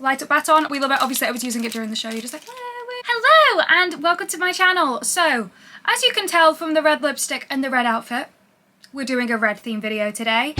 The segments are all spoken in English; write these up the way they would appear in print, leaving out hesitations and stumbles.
light up Baton. We love it. Obviously I was using it during the show. You're just like, woo, woo. Hello and welcome to my channel. So as you can tell from the red lipstick and the red outfit, we're doing a red theme video today.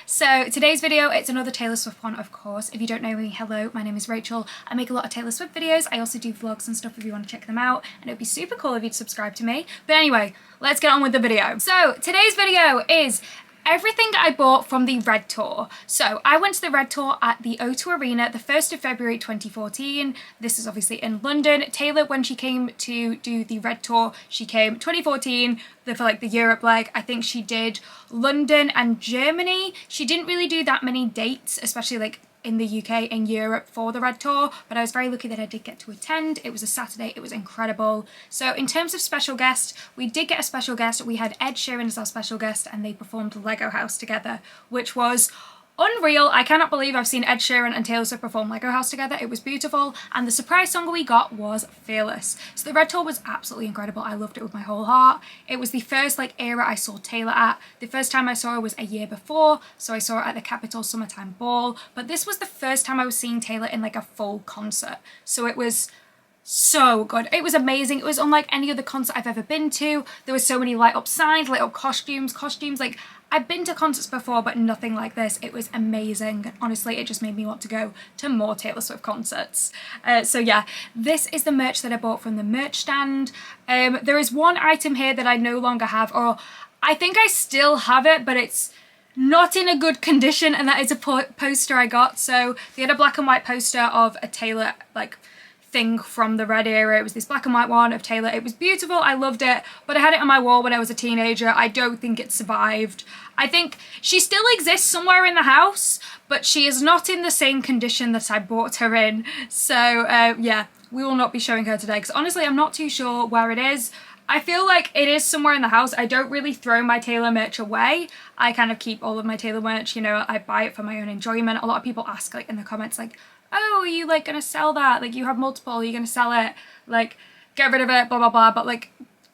So today's video, it's another Taylor Swift one, of course. If you don't know me, hello, my name is Rachel. I make a lot of Taylor Swift videos. I also do vlogs and stuff if you want to check them out, and it would be super cool if you'd subscribe to me. But anyway, let's get on with the video. So today's video is everything I bought from the Red Tour. So I went to the Red Tour at the O2 Arena the 1st of February 2014. This is obviously in London. Taylor, when she came to do the Red Tour, she came 2014 for like the Europe leg. I think she did London and Germany. She didn't really do that many dates, especially like in the UK and Europe for the Red Tour, but I was very lucky that I did get to attend. It was a Saturday, it was incredible. So in terms of special guests, we did get a special guest. We had Ed Sheeran as our special guest and they performed Lego House together, which was unreal. I cannot believe I've seen Ed Sheeran and Taylor Swift perform Lego House together. It was beautiful, and the surprise song we got was Fearless. So the Red Tour was absolutely incredible. I loved it with my whole heart. It was the first like era I saw Taylor at. The first time I saw her was a year before, so I saw her at the Capitol Summertime Ball, but this was the first time I was seeing Taylor in like a full concert. So it was so good. It was amazing. It was unlike any other concert I've ever been to. There were so many light up signs, light up costumes, like I've been to concerts before, but nothing like this. It was amazing. Honestly, it just made me want to go to more Taylor Swift concerts. So yeah, this is the merch that I bought from the merch stand. There is one item here that I no longer have, or I think I still have it, but it's not in a good condition, and that is a poster I got. So they had a black and white poster of a Taylor like thing from the Red era. It was this black and white one of Taylor. It was beautiful. I loved it, but I had it on my wall when I was a teenager. I don't think it survived. I think she still exists somewhere in the house, but she is not in the same condition that I bought her in. So yeah, we will not be showing her today because honestly I'm not too sure where it is. I feel like it is somewhere in the house. I don't really throw my Taylor merch away. I kind of keep all of my Taylor merch, you know, I buy it for my own enjoyment. A lot of people ask like in the comments like, oh, are you like gonna sell that? Like you have multiple, are you gonna sell it? Like get rid of it, blah, blah, blah. But like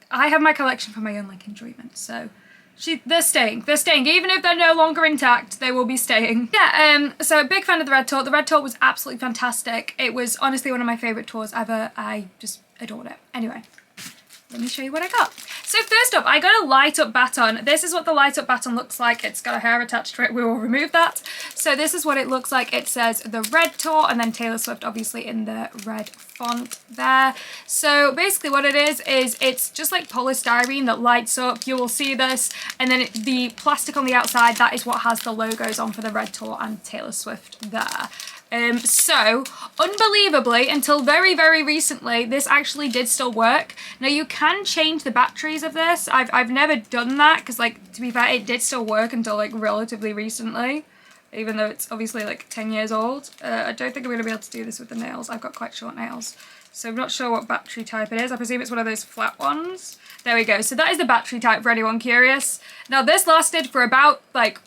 I have my collection for my own like enjoyment. So they're staying. Even if they're no longer intact, they will be staying. Yeah, so a big fan of the Red Tour. The Red Tour was absolutely fantastic. It was honestly one of my favorite tours ever. I just adored it. Anyway, let me show you what I got. So first up, I got a light up baton. This is what the light up baton looks like. It's got a hair attached to it. We will remove that. So this is what it looks like. It says the Red Tour and then Taylor Swift obviously in the red font there. So basically what it is it's just like polystyrene that lights up. You will see this, and then the plastic on the outside, that is what has the logos on for the Red Tour and Taylor Swift there. So unbelievably, until very, very recently, this actually did still work. Now you can change the batteries of this. I've never done that because, like, to be fair, it did still work until like relatively recently, even though it's obviously like 10 years old. I don't think I'm going to be able to do this with the nails. I've got quite short nails, so I'm not sure what battery type it is. I presume it's one of those flat ones. There we go. So that is the battery type for anyone curious. Now this lasted for about like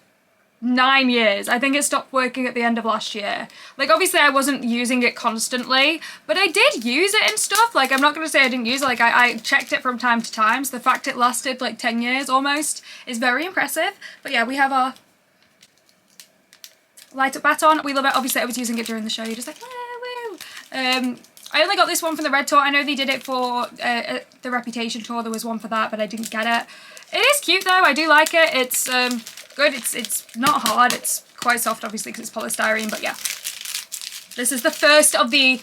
9 years. I think it stopped working at the end of last year. Like obviously I wasn't using it constantly, but I did use it and stuff. Like I'm not going to say I didn't use it. Like I checked it from time to time. So the fact it lasted like 10 years almost is very impressive. But yeah, we have our light up baton. We love it. Obviously I was using it during the show. You're just like, woo, woo. I only got this one from the Red Tour. I know they did it for the Reputation tour. There was one for that, but I didn't get it. It is cute though. I do like it. It's good. It's not hard. It's quite soft obviously because it's polystyrene, but yeah. This is the first of the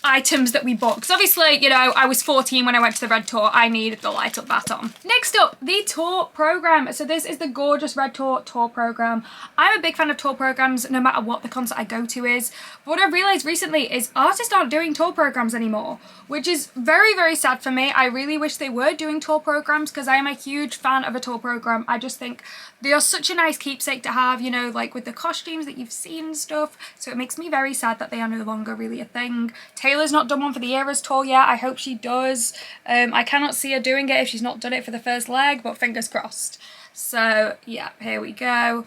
items that we bought because obviously, you know, I was 14 when I went to the Red Tour. I needed the light up baton. Next up, the tour program. So this is the gorgeous Red Tour program. I'm a big fan of tour programs no matter what the concert I go to is. But what I've realized recently is artists aren't doing tour programs anymore, which is very, very sad for me. I really wish they were doing tour programs because I am a huge fan of a tour program. I just think they are such a nice keepsake to have, you know, like with the costumes that you've seen and stuff. So it makes me very sad that they are no longer really a thing. Taylor's not done one for the Eras tour yet. I hope she does. I cannot see her doing it if she's not done it for the first leg, but fingers crossed. So yeah, here we go.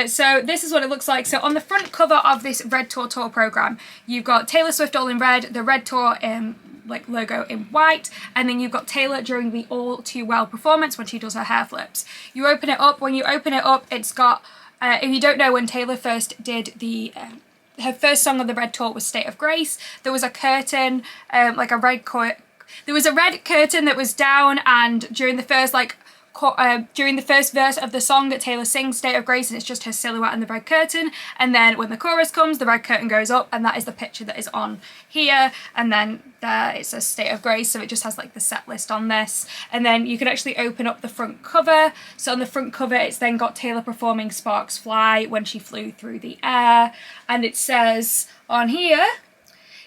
So this is what it looks like. So on the front cover of this Red Tour program, you've got Taylor Swift all in red, the Red Tour like logo in white, and then you've got Taylor during the All Too Well performance when she does her hair flips. You open it up. When you open it up, it's got, if you don't know, when Taylor first did the her first song on the Red Tour was State of Grace, there was a curtain, like a red there was a red curtain that was down, and during the first verse of the song that Taylor sings, State of Grace, and it's just her silhouette and the red curtain, and then when the chorus comes, the red curtain goes up, and that is the picture that is on here, and then there it says State of Grace, so it just has like the set list on this, and then you can actually open up the front cover. So on the front cover, it's then got Taylor performing Sparks Fly when she flew through the air, and it says on here,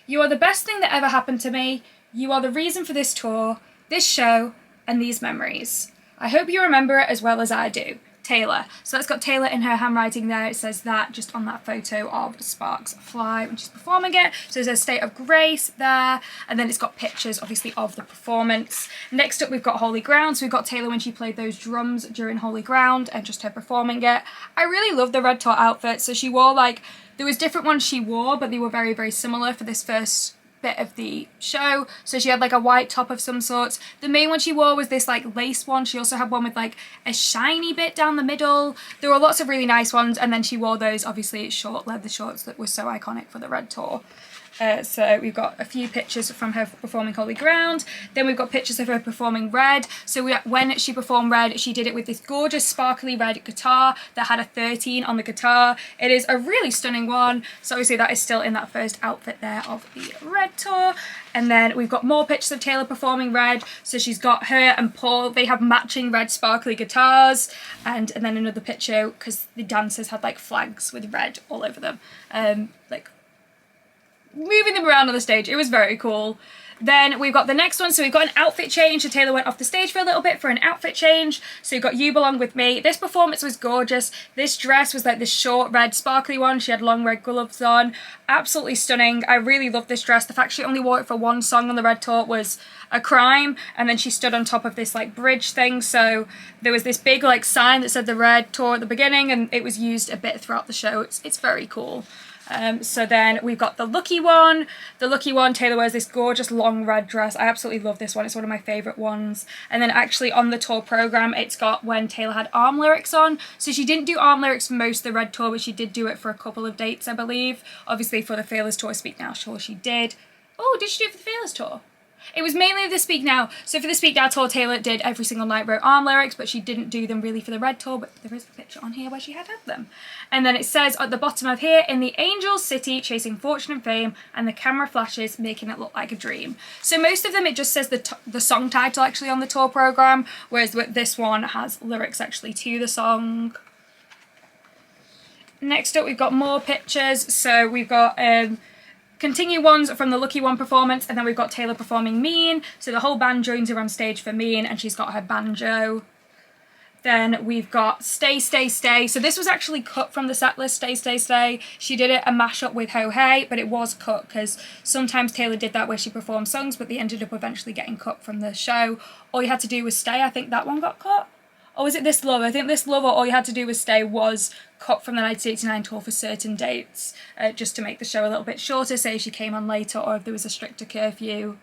"You are the best thing that ever happened to me. You are the reason for this tour, this show, and these memories. I hope you remember it as well as I do. Taylor." So that's got Taylor in her handwriting there. It says that just on that photo of Sparks Fly when she's performing it. So it says State of Grace there. And then it's got pictures, obviously, of the performance. Next up, we've got Holy Ground. So we've got Taylor when she played those drums during Holy Ground and just her performing it. I really love the Red Tour outfit. So she wore there was different ones she wore, but they were very, very similar for this first bit of the show. So she had like a white top of some sorts. The main one she wore was this like lace one. She also had one with like a shiny bit down the middle. There were lots of really nice ones, and then she wore those obviously short leather shorts that were so iconic for the Red Tour. So we've got a few pictures from her performing Holy Ground. Then we've got pictures of her performing Red. So when she performed Red, she did it with this gorgeous sparkly red guitar that had a 13 on the guitar. It is a really stunning one. So obviously that is still in that first outfit there of the Red Tour. And then we've got more pictures of Taylor performing Red. So she's got her and Paul, they have matching red sparkly guitars. And then another picture, because the dancers had like flags with red all over them. Like moving them around on the stage. It was very cool. Then we've got the next one. So we've got an outfit change. So Taylor went off the stage for a little bit for an outfit change. So you've got You Belong With Me. This performance was gorgeous. This dress was like this short red sparkly one. She had long red gloves on. Absolutely stunning. I really love this dress. The fact she only wore it for one song on the Red Tour was a crime. And then she stood on top of this like bridge thing. So there was this big like sign that said the Red Tour at the beginning, and it was used a bit throughout the show. It's very cool. So then we've got the Lucky One. The Lucky One, Taylor wears this gorgeous long red dress. I absolutely love this one. It's one of my favourite ones. And then actually on the tour programme, it's got when Taylor had arm lyrics on. So she didn't do arm lyrics for most of the Red Tour, but she did do it for a couple of dates, I believe. Obviously for the Fearless Tour, Speak Now, sure she did. Oh, did she do it for the Fearless Tour? It was mainly the Speak Now. So for the Speak Now tour, Taylor did Every Single Night wrote arm lyrics, but she didn't do them really for the Red Tour, but there is a picture on here where she had them. And then it says at the bottom of here, "In the Angel's City, chasing fortune and fame, and the camera flashes, making it look like a dream." So most of them, it just says the song title actually on the tour programme, whereas this one has lyrics actually to the song. Next up, we've got more pictures. So we've got continue ones from the Lucky One performance, and then we've got Taylor performing Mean. So the whole band joins her on stage for Mean, and she's got her banjo. Then we've got Stay, Stay, Stay. So this was actually cut from the set list, Stay, Stay, Stay. She did it a mashup with Ho Hey, but it was cut because sometimes Taylor did that where she performed songs, but they ended up eventually getting cut from the show. All You Had to Do Was Stay. I think that one got cut. Or was it This Love? I think This Love or All You Had to Do Was Stay was cut from the 1989 tour for certain dates, just to make the show a little bit shorter, say if she came on later or if there was a stricter curfew.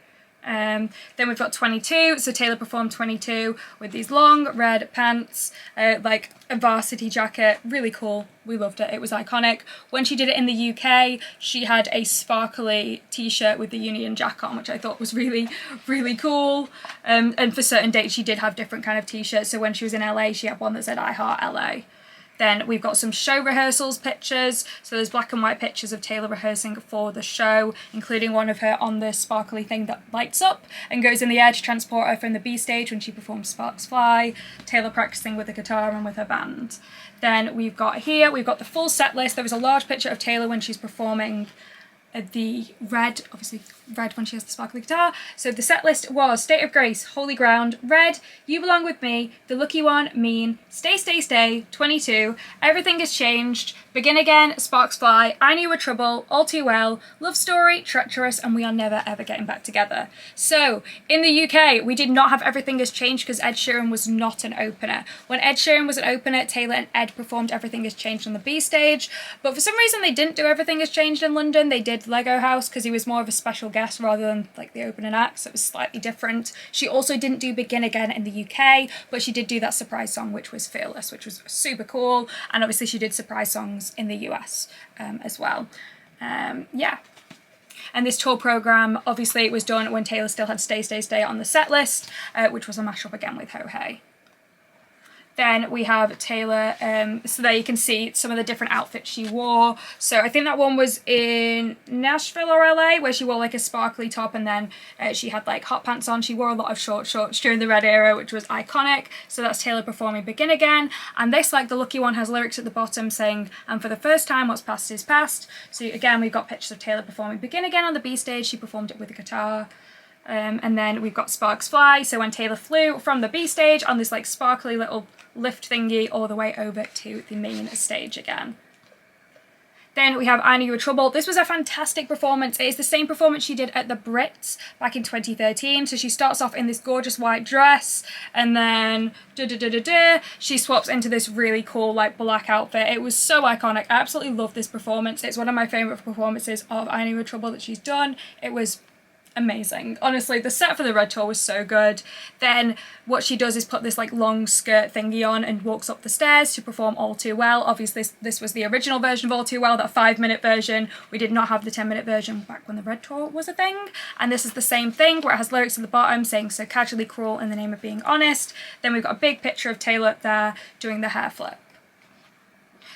Then we've got 22, so Taylor performed 22 with these long red pants, like a varsity jacket, really cool. We loved it, it was iconic. When she did it in the UK, she had a sparkly t-shirt with the Union Jack on, which I thought was really, really cool. And for certain dates, she did have different kind of t-shirts, so when she was in LA, she had one that said I Heart LA. Then we've got some show rehearsals pictures. So there's black and white pictures of Taylor rehearsing for the show, including one of her on the sparkly thing that lights up and goes in the air to transport her from the B stage when she performs Sparks Fly. Taylor practicing with the guitar and with her band. Then we've got the full set list. There was a large picture of Taylor when she's performing the Red, obviously red when she has the sparkly guitar. So the set list was State of Grace, Holy Ground, Red, You Belong With Me, The Lucky One, Mean, Stay, Stay, Stay, 22, Everything Has Changed, Begin Again, Sparks Fly, I Knew You Were Trouble, All Too Well, Love Story, Treacherous, and We Are Never Ever Getting Back Together. So in the UK, we did not have Everything Has Changed because Ed Sheeran was not an opener. When Ed Sheeran was an opener, Taylor and Ed performed Everything Has Changed on the B stage, but for some reason they didn't do Everything Has Changed in London. They did Lego House because he was more of a special guest rather than like the opening act, so it was slightly different. She also didn't do Begin Again in the UK, but she did do that surprise song, which was Fearless, which was super cool, and obviously she did surprise songs in the US as well. Yeah. And this tour programme, obviously it was done when Taylor still had Stay, Stay, Stay on the set list, which was a mashup again with Ho Hey. Then we have Taylor, so there you can see some of the different outfits she wore. So I think that one was in Nashville or LA, where she wore like a sparkly top, and then she had like hot pants on. She wore a lot of short shorts during the Red era, which was iconic. So that's Taylor performing Begin Again. And this, like the Lucky One, has lyrics at the bottom saying, and for the first time, what's past is past. So again, we've got pictures of Taylor performing Begin Again on the B stage. She performed it with a guitar. And then we've got Sparks Fly, so when Taylor flew from the B stage on this like sparkly little lift thingy all the way over to the main stage again. Then we have I Knew You Were Trouble. This was a fantastic performance. It is the same performance she did at the Brits back in 2013. So she starts off in this gorgeous white dress, and then she swaps into this really cool like black outfit. It was so iconic. I absolutely love this performance. It's one of my favourite performances of I Knew You Were Trouble that she's done. It was amazing. Honestly, the set for the Red Tour was so good. Then what she does is put this like long skirt thingy on and walks up the stairs to perform All Too Well. Obviously this was the original version of All Too Well, that 5-minute version. We did not have the 10-minute version back when the Red Tour was a thing. And this is the same thing, where it has lyrics at the bottom saying so casually cruel in the name of being honest. Then we've got a big picture of Taylor up there doing the hair flip.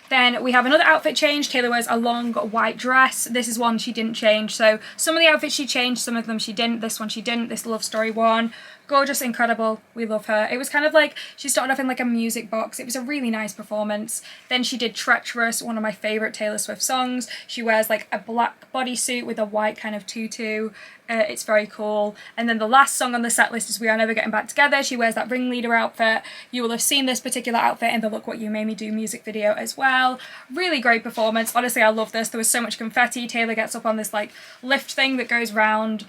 Then we have another outfit change. Taylor wears a long white dress. This is one she didn't change. So some of the outfits she changed, some of them she didn't. This one she didn't. This Love Story one. Gorgeous, incredible. We love her. It was kind of like, she started off in like a music box. It was a really nice performance. Then she did Treacherous, one of my favourite Taylor Swift songs. She wears like a black bodysuit with a white kind of tutu. It's very cool. And then the last song on the set list is We Are Never Getting Back Together. She wears that ringleader outfit. You will have seen this particular outfit in the Look What You Made Me Do music video as well. Really great performance. Honestly, I love this. There was so much confetti. Taylor gets up on this like lift thing that goes round.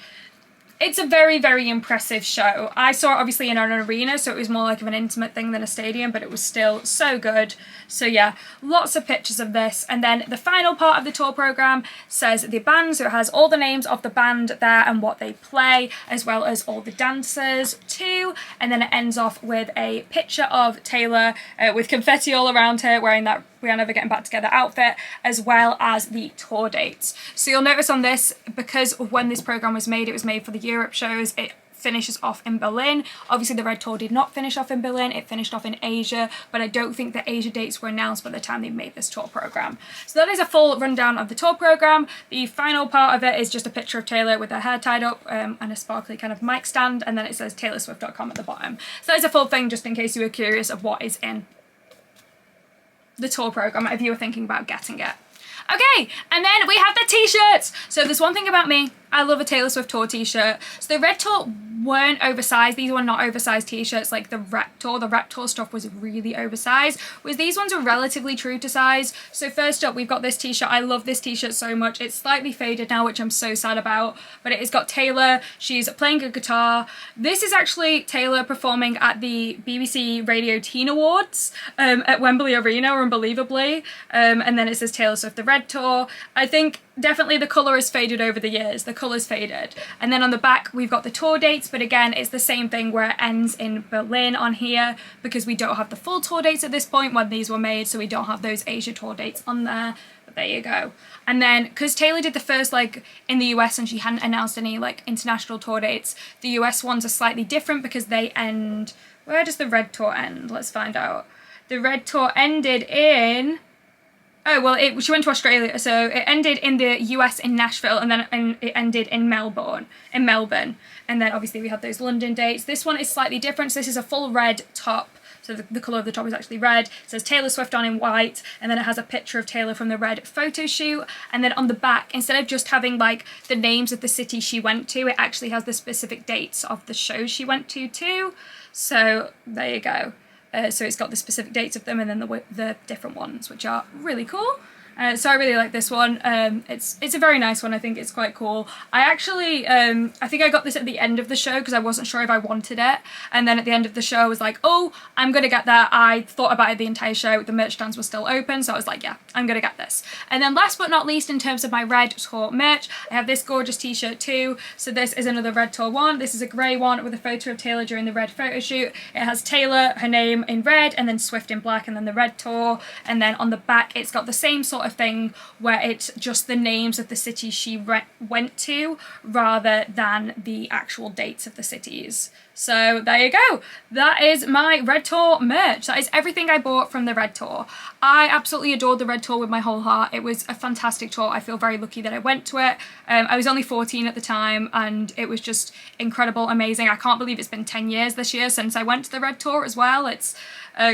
It's a very, very impressive show. I saw it obviously in an arena, so it was more like of an intimate thing than a stadium, but it was still so good. So yeah, lots of pictures of this. And then the final part of the tour programme says the band, so it has all the names of the band there and what they play, as well as all the dancers too. And then it ends off with a picture of Taylor with confetti all around her, wearing that We Are Never Getting Back Together outfit, as well as the tour dates. So you'll notice on this, because of when this programme was made, it was made for the Europe shows, it finishes off in Berlin. Obviously the Red Tour did not finish off in Berlin, it finished off in Asia, but I don't think the Asia dates were announced by the time they made this tour programme. So that is a full rundown of the tour programme. The final part of it is just a picture of Taylor with her hair tied up and a sparkly kind of mic stand, and then it says taylorswift.com at the bottom. So that is a full thing, just in case you were curious of what is in the tour programme if you were thinking about getting it. Okay, and then we have the t-shirts. So there's one thing about me, I love a Taylor Swift tour t-shirt. So the Red Tour weren't oversized. These were not oversized t-shirts like the Rep Tour. The Rep Tour stuff was really oversized, whereas these ones are relatively true to size. So first up, we've got this t-shirt. I love this t-shirt so much. It's slightly faded now, which I'm so sad about, but it has got Taylor. She's playing a guitar. This is actually Taylor performing at the BBC Radio Teen Awards at Wembley Arena, unbelievably. And then it says Taylor Swift, the Red Tour. I think definitely the colour has faded over the years. The colour's faded. And then on the back, we've got the tour dates, but again, it's the same thing where it ends in Berlin on here, because we don't have the full tour dates at this point when these were made, so we don't have those Asia tour dates on there. But there you go. And then, because Taylor did the first, like, in the US and she hadn't announced any, like, international tour dates, the US ones are slightly different because they end... Where does the Red Tour end? Let's find out. The Red Tour ended in... Oh, well, she went to Australia, so it ended in the US in Nashville, and then it ended in Melbourne. And then obviously we have those London dates. This one is slightly different, so this is a full red top, So the colour of the top is actually red. It says Taylor Swift on in white, and then it has a picture of Taylor from the red photo shoot. And then on the back, instead of just having like the names of the cities she went to, it actually has the specific dates of the shows she went to too. So there you go. So it's got the specific dates of them and then the different ones, which are really cool. So I really like this one. It's a very nice one. I think it's quite cool. I actually, I think I got this at the end of the show because I wasn't sure if I wanted it. And then at the end of the show I was like, oh, I'm going to get that. I thought about it the entire show. The merch stands were still open. So I was like, yeah, I'm going to get this. And then last but not least, in terms of my Red Tour merch, I have this gorgeous t-shirt too. So this is another Red Tour one. This is a grey one with a photo of Taylor during the red photo shoot. It has Taylor, her name in red, and then Swift in black, and then the Red Tour. And then on the back, it's got the same sort of thing where it's just the names of the cities she went to rather than the actual dates of the cities. So there you go. That is my Red Tour merch. That is everything I bought from the Red Tour. I absolutely adored the Red Tour with my whole heart. It was a fantastic tour. I feel very lucky that I went to it. I was only 14 at the time and it was just incredible, amazing. I can't believe it's been 10 years this year since I went to the Red Tour as well. It's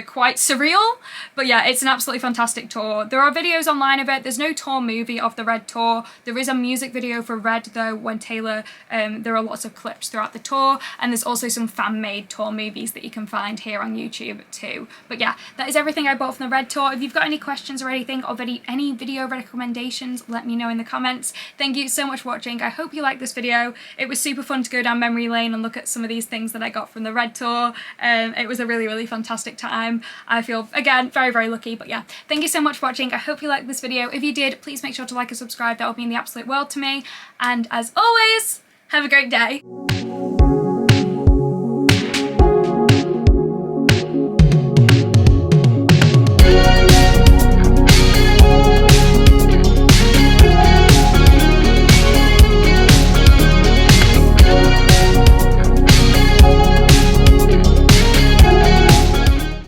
quite surreal, but yeah, it's an absolutely fantastic tour. There are videos online of it. There's no tour movie of the Red Tour. There is a music video for Red though, when Taylor, there are lots of clips throughout the tour, and there's also some fan-made tour movies that you can find here on YouTube too. But yeah, that is everything I bought from the Red Tour. If you've got any questions or anything, or any video recommendations, let me know in the comments. Thank you so much for watching. I hope you liked this video. It was super fun to go down memory lane and look at some of these things that I got from the Red Tour. It was a really, really fantastic time. I feel, again, very, very lucky. But yeah, thank you so much for watching. I hope you liked this video. If you did, please make sure to like and subscribe. That would mean the absolute world to me. And as always, have a great day.